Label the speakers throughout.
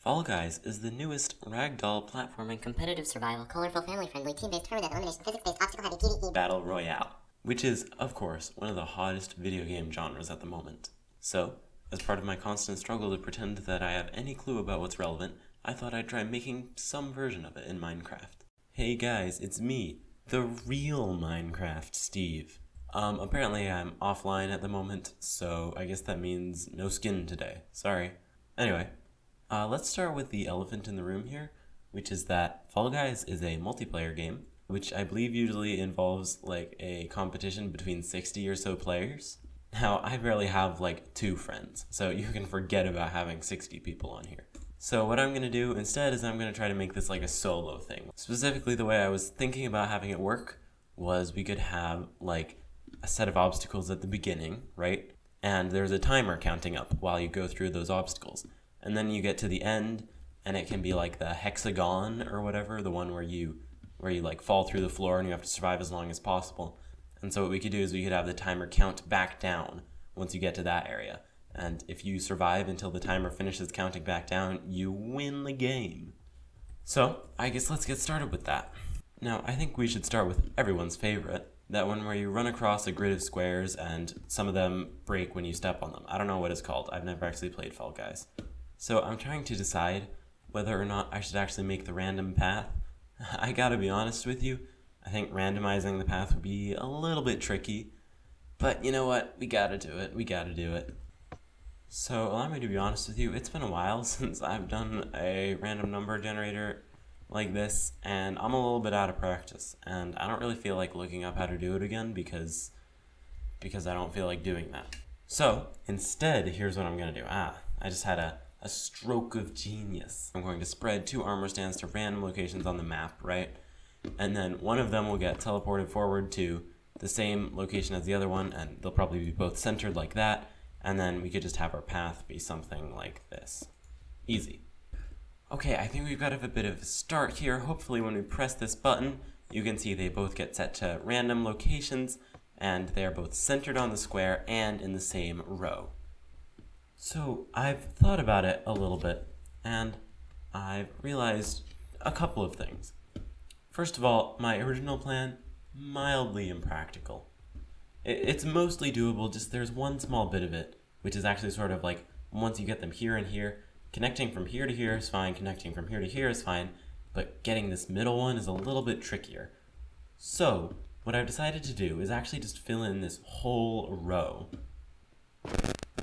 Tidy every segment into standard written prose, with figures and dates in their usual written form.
Speaker 1: Fall Guys is the newest ragdoll
Speaker 2: platforming, competitive survival, colorful, family-friendly, team-based, tournament elimination, physics-based, obstacle-heavy, PvE
Speaker 1: battle royale, which is, of course, one of the hottest video game genres at the moment. So, as part of my constant struggle to pretend that I have any clue about what's relevant, I thought I'd try making some version of it in Minecraft. Hey guys, it's me, the real Minecraft Steve. Apparently I'm offline at the moment, so I guess that means no skin today. Sorry. Anyway, let's start with the elephant in the room here, which is that Fall Guys is a multiplayer game, which I believe usually involves like a competition between 60 or so players. Now, I barely have like 2 friends, so you can forget about having 60 people on here. So what I'm going to do instead is I'm going to try to make this like a solo thing. Specifically, the way I was thinking about having it work was we could have like a set of obstacles at the beginning, right? And there's a timer counting up while you go through those obstacles. And then you get to the end, and it can be like the Hexagon or whatever, the one where you like fall through the floor and you have to survive as long as possible. And so what we could do is we could have the timer count back down once you get to that area. And if you survive until the timer finishes counting back down, you win the game. So, I guess let's get started with that. Now, I think we should start with everyone's favorite, that one where you run across a grid of squares and some of them break when you step on them. I don't know what it's called. I've never actually played Fall Guys. So I'm trying to decide whether or not I should actually make the random path. I gotta be honest with you, I think randomizing the path would be a little bit tricky, but you know what, we gotta do it. So allow me to be honest with you, it's been a while since I've done a random number generator like this, and I'm a little bit out of practice, and I don't really feel like looking up how to do it again because I don't feel like doing that. So instead, here's what I'm gonna do. I just had a stroke of genius. I'm going to spread 2 armor stands to random locations on the map, right? And then one of them will get teleported forward to the same location as the other one, and they'll probably be both centered like that, and then we could just have our path be something like this. Easy. Okay, I think we've got a bit of a start here. Hopefully when we press this button, you can see they both get set to random locations, and they are both centered on the square and in the same row. So I've thought about it a little bit, and I've realized a couple of things. First of all, my original plan, mildly impractical. It's mostly doable, just there's one small bit of it, which is actually sort of like, once you get them here and here, connecting from here to here is fine, connecting from here to here is fine, but getting this middle one is a little bit trickier. So, what I've decided to do is actually just fill in this whole row.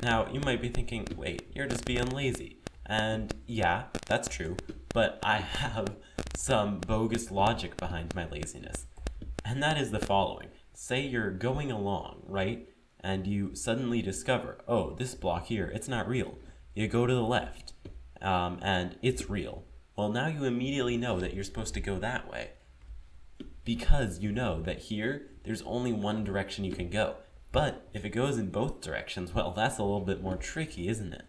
Speaker 1: Now, you might be thinking, wait, you're just being lazy. And yeah, that's true, but I have some bogus logic behind my laziness. And that is the following. Say you're going along, right? And you suddenly discover, oh, this block here, it's not real. You go to the left, and it's real. Well, now you immediately know that you're supposed to go that way. Because you know that here, there's only one direction you can go. But if it goes in both directions, well, that's a little bit more tricky, isn't it?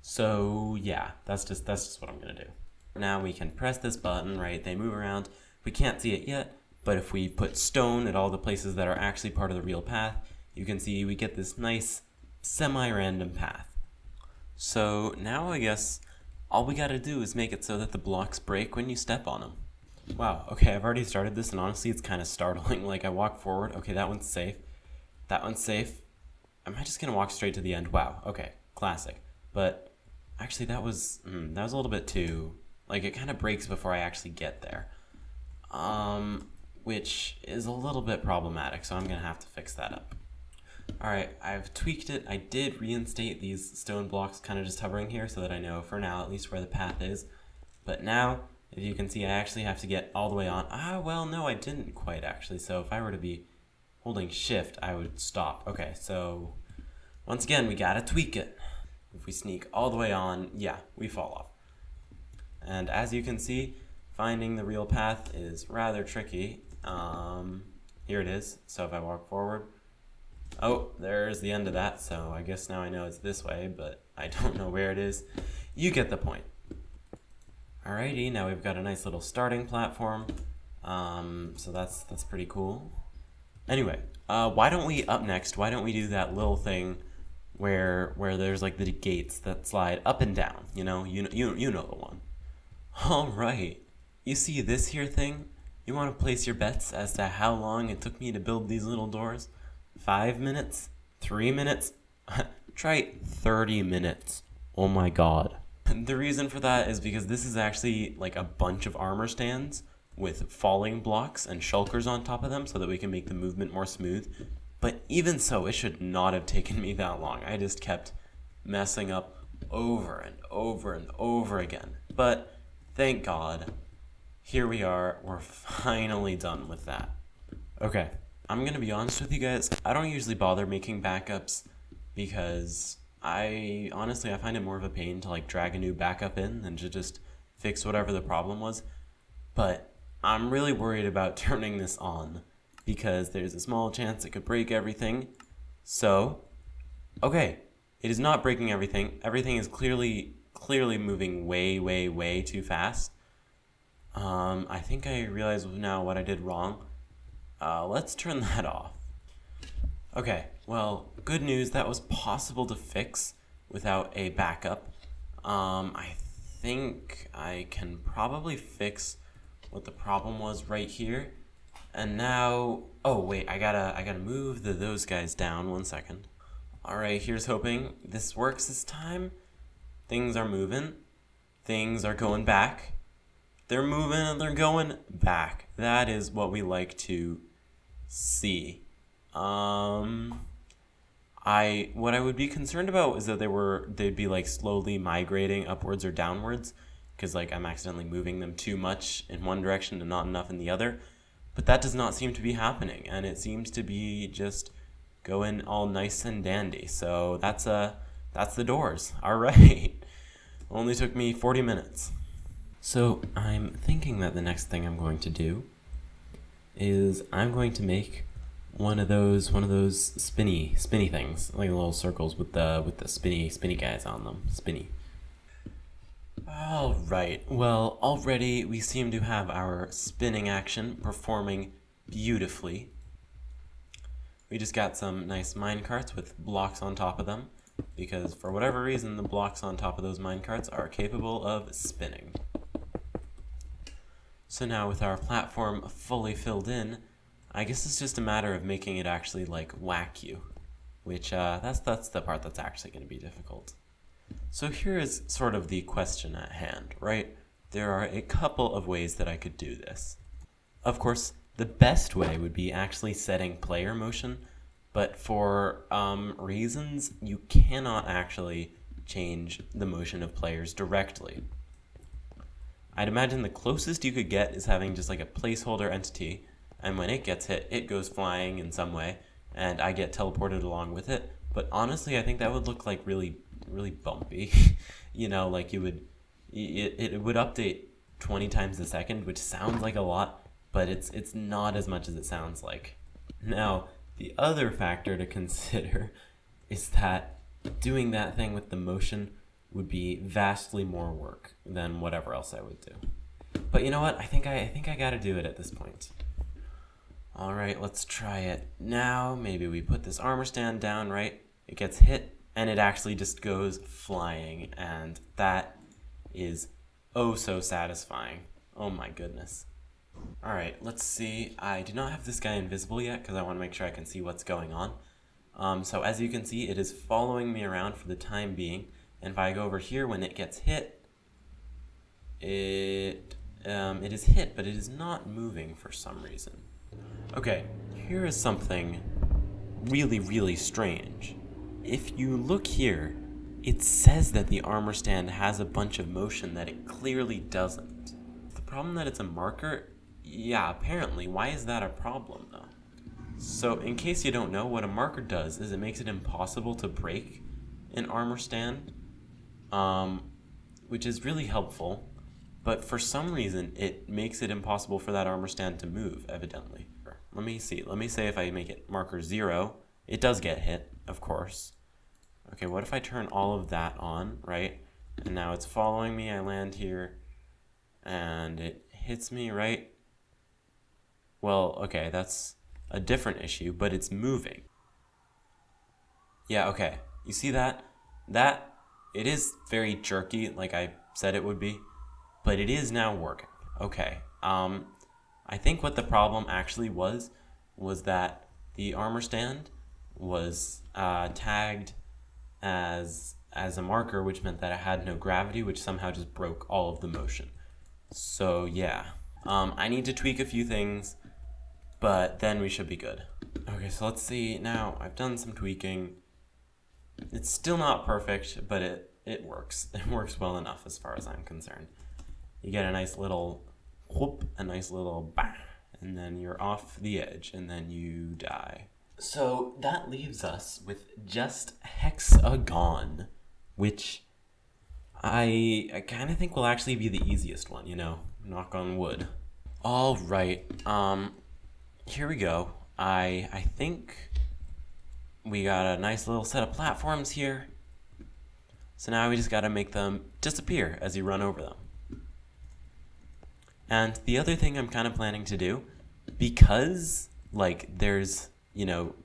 Speaker 1: So yeah, that's just what I'm gonna do. Now we can press this button, right? They move around. We can't see it yet, but if we put stone at all the places that are actually part of the real path, you can see we get this nice semi-random path. So now I guess all we gotta do is make it so that the blocks break when you step on them. Wow, okay, I've already started this, and honestly, it's kind of startling. Like, I walk forward, okay, that one's safe. That one's safe. Am I just gonna walk straight to the end? Wow, okay, classic. But actually that was a little bit too, like it kind of breaks before I actually get there. Which is a little bit problematic, so I'm gonna have to fix that up. Alright, I've tweaked it. I did reinstate these stone blocks kind of just hovering here so that I know for now at least where the path is. But now, if you can see, I actually have to get all the way on. Well, no, I didn't quite actually, so if I were to be holding shift, I would stop. Okay, so once again, we gotta tweak it. If we sneak all the way on, yeah, we fall off. And as you can see, finding the real path is rather tricky. Here it is. So if I walk forward, oh, there's the end of that. So I guess now I know it's this way, but I don't know where it is. You get the point. Alrighty, now we've got a nice little starting platform. So that's pretty cool. Anyway, why don't we do that little thing where there's like the gates that slide up and down, you know the one. Alright, you see this here thing? You want to place your bets as to how long it took me to build these little doors? 5 minutes? 3 minutes? Try 30 minutes. Oh my god. The reason for that is because this is actually like a bunch of armor stands with falling blocks and shulkers on top of them so that we can make the movement more smooth. But even so, it should not have taken me that long. I just kept messing up over and over and over again. But thank God, here we are. We're finally done with that. Okay, I'm gonna be honest with you guys. I don't usually bother making backups because I find it more of a pain to like drag a new backup in than to just fix whatever the problem was. But I'm really worried about turning this on because there's a small chance it could break everything. So, okay, it is not breaking everything. Everything is clearly moving way too fast. I think I realize now what I did wrong. Let's turn that off. Okay, well, good news, that was possible to fix without a backup. I think I can probably fix what the problem was right here. And now, oh wait, I gotta move those guys down 1 second. Alright, here's hoping this works this time. Things are moving. Things are going back. They're moving and they're going back. That is what we like to see. What I would be concerned about is that they'd be like slowly migrating upwards or downwards because like I'm accidentally moving them too much in one direction and not enough in the other. But that does not seem to be happening, and it seems to be just going all nice and dandy. So that's the doors. All right. Only took me 40 minutes. So I'm thinking that the next thing I'm going to do is I'm going to make one of those spinny things, like little circles with the spinny guys on them. Spinny. All right. Well, already we seem to have our spinning action performing beautifully. We just got some nice minecarts with blocks on top of them, because for whatever reason, the blocks on top of those minecarts are capable of spinning. So now with our platform fully filled in, I guess it's just a matter of making it actually like whack you, which that's the part that's actually going to be difficult. So here is sort of the question at hand, right? There are a couple of ways that I could do this. Of course, the best way would be actually setting player motion, but for reasons, you cannot actually change the motion of players directly. I'd imagine the closest you could get is having just like a placeholder entity, and when it gets hit, it goes flying in some way, and I get teleported along with it. But honestly, I think that would look like really bumpy. Like it would update 20 times a second, which sounds like a lot, but it's not as much as it sounds like. Now, the other factor to consider is that doing that thing with the motion would be vastly more work than whatever else I would do. But you know what? I think I gotta do it at this point. All right, let's try it now. Maybe we put this armor stand down, right? It gets hit, and it actually just goes flying, and that is oh so satisfying. Oh my goodness. All right, let's see. I do not have this guy invisible yet because I want to make sure I can see what's going on. So as you can see, it is following me around for the time being, and if I go over here when it gets hit, it is hit, but it is not moving for some reason. Okay, here is something really strange. If you look here, it says that the armor stand has a bunch of motion that it clearly doesn't. The problem that it's a marker? Yeah, apparently. Why is that a problem, though? So, in case you don't know, what a marker does is it makes it impossible to break an armor stand, which is really helpful, but for some reason, it makes it impossible for that armor stand to move, evidently. Let me see. Let me say if I make it marker 0, it does get hit, of course. Okay, what if I turn all of that on, right? And now it's following me, I land here, and it hits me, right? Well, okay, that's a different issue, but it's moving. Yeah, okay. You see that? It is very jerky, like I said it would be. but it is now working. Okay. I think what the problem actually was that the armor stand was tagged as a marker, which meant that it had no gravity, which somehow just broke all of the motion. So yeah, I need to tweak a few things, but then we should be good. Okay, so let's see. Now I've done some tweaking. It's still not perfect, but it works. It works well enough as far as I'm concerned. You get a nice little whoop, a nice little bah, and then you're off the edge, and then you die. So that leaves us with just Hexagon, which I kind of think will actually be the easiest one, knock on wood. All right, here we go. I think we got a nice little set of platforms here. So now we just got to make them disappear as you run over them. And the other thing I'm kind of planning to do, because there's,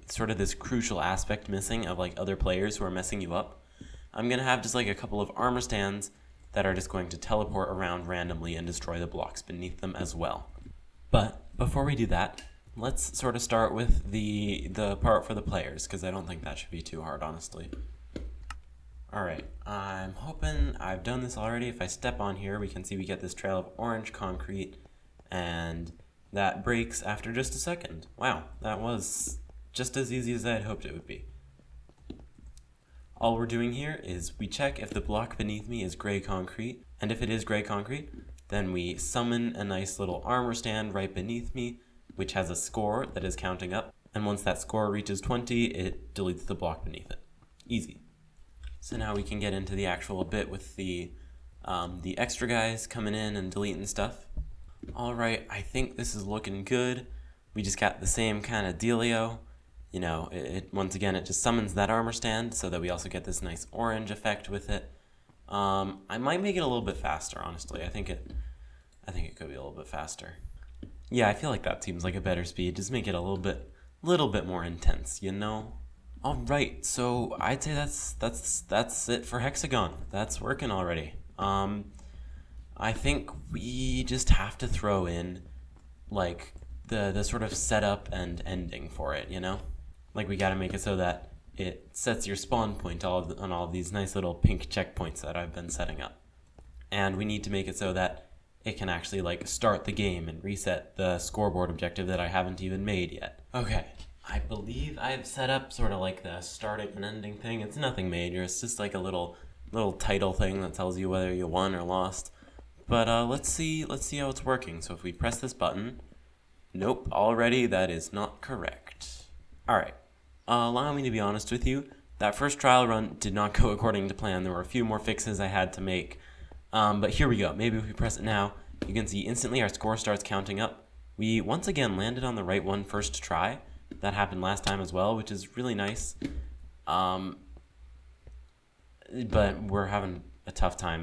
Speaker 1: sort of this crucial aspect missing of other players who are messing you up, I'm going to have just a couple of armor stands that are just going to teleport around randomly and destroy the blocks beneath them as well. But before we do that, let's sort of start with the part for the players, because I don't think that should be too hard, honestly. Alright, I'm hoping I've done this already. If I step on here, we can see we get this trail of orange concrete, and that breaks after just a second. Wow, that was just as easy as I had hoped it would be. All we're doing here is we check if the block beneath me is gray concrete, and if it is gray concrete, then we summon a nice little armor stand right beneath me, which has a score that is counting up, and once that score reaches 20, it deletes the block beneath it. Easy. So now we can get into the actual bit with the extra guys coming in and deleting stuff. All right, I think this is looking good. We just got the same kind of dealio. Once again, it just summons that armor stand so that we also get this nice orange effect with it. I might make it a little bit faster, honestly. I think it could be a little bit faster. Yeah, I feel like that seems like a better speed. Just make it a little bit more intense, All right, so I'd say that's it for Hexagon. That's working already. I think we just have to throw in the sort of setup and ending for it, we got to make it so that it sets your spawn point on all of these nice little pink checkpoints that I've been setting up. And we need to make it so that it can actually start the game and reset the scoreboard objective that I haven't even made yet. Okay. I believe I've set up sort of the starting and ending thing. It's nothing major. It's just a little title thing that tells you whether you won or lost. But let's see how it's working. So if we press this button, nope, already that is not correct. All right. Allow me to be honest with you. That first trial run did not go according to plan. There were a few more fixes I had to make. But here we go. Maybe if we press it now, you can see instantly our score starts counting up. We once again landed on the right one first try. That happened last time as well, which is really nice. But we're having a tough time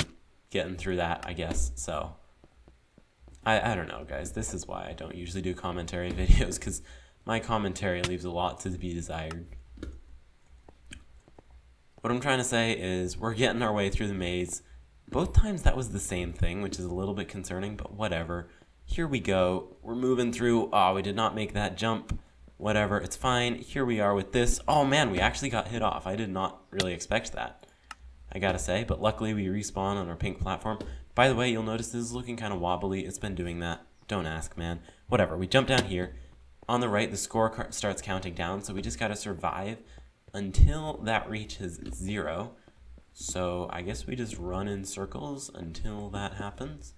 Speaker 1: getting through that, I guess. So, I don't know, guys. This is why I don't usually do commentary videos, because my commentary leaves a lot to be desired. What I'm trying to say is we're getting our way through the maze. Both times that was the same thing, which is a little bit concerning, but whatever. Here we go. We're moving through. Oh, we did not make that jump. Whatever, it's fine. Here we are with this. Oh man, we actually got hit off. I did not really expect that, I gotta say, but luckily we respawn on our pink platform. By the way, you'll notice this is looking kind of wobbly. It's been doing that. Don't ask, man. Whatever, we jump down here. On the right, the score starts counting down, so we just gotta survive until that reaches 0. So I guess we just run in circles until that happens.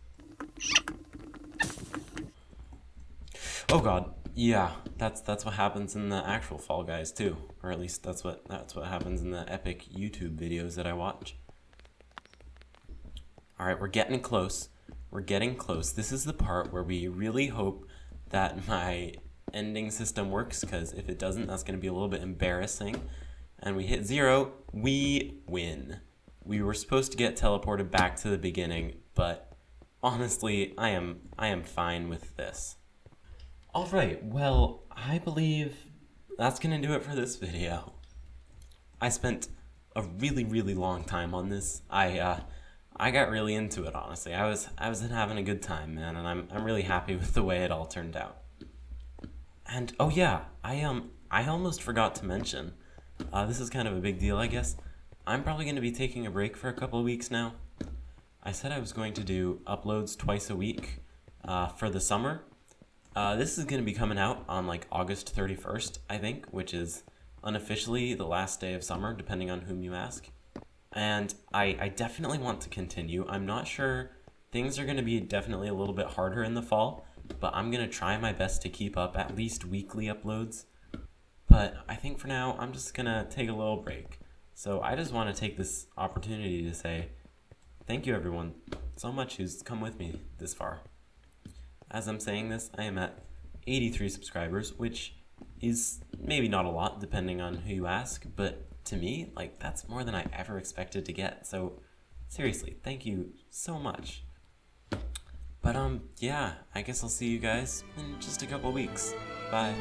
Speaker 1: Oh god. Yeah, that's what happens in the actual Fall Guys too, or at least that's what happens in the epic YouTube videos that I watch. All right, we're getting close. We're getting close. This is the part where we really hope that my ending system works, because if it doesn't, that's going to be a little bit embarrassing. And we hit 0, we win. We were supposed to get teleported back to the beginning, but honestly, I am fine with this. Alright, well, I believe that's going to do it for this video. I spent a really long time on this. I I got really into it, honestly. I was having a good time, man, and I'm really happy with the way it all turned out. And oh yeah, I almost forgot to mention. This is kind of a big deal, I guess. I'm probably going to be taking a break for a couple of weeks now. I said I was going to do uploads twice a week for the summer. This is going to be coming out on like August 31st, I think, which is unofficially the last day of summer, depending on whom you ask. And I definitely want to continue. I'm not sure. Things are going to be definitely a little bit harder in the fall, but I'm going to try my best to keep up at least weekly uploads. But I think for now, I'm just going to take a little break. So I just want to take this opportunity to say thank you, everyone, so much who's come with me this far. As I'm saying this, I am at 83 subscribers, which is maybe not a lot depending on who you ask, but to me, like, that's more than I ever expected to get. So seriously, thank you so much. But yeah, I guess I'll see you guys in just a couple weeks. Bye.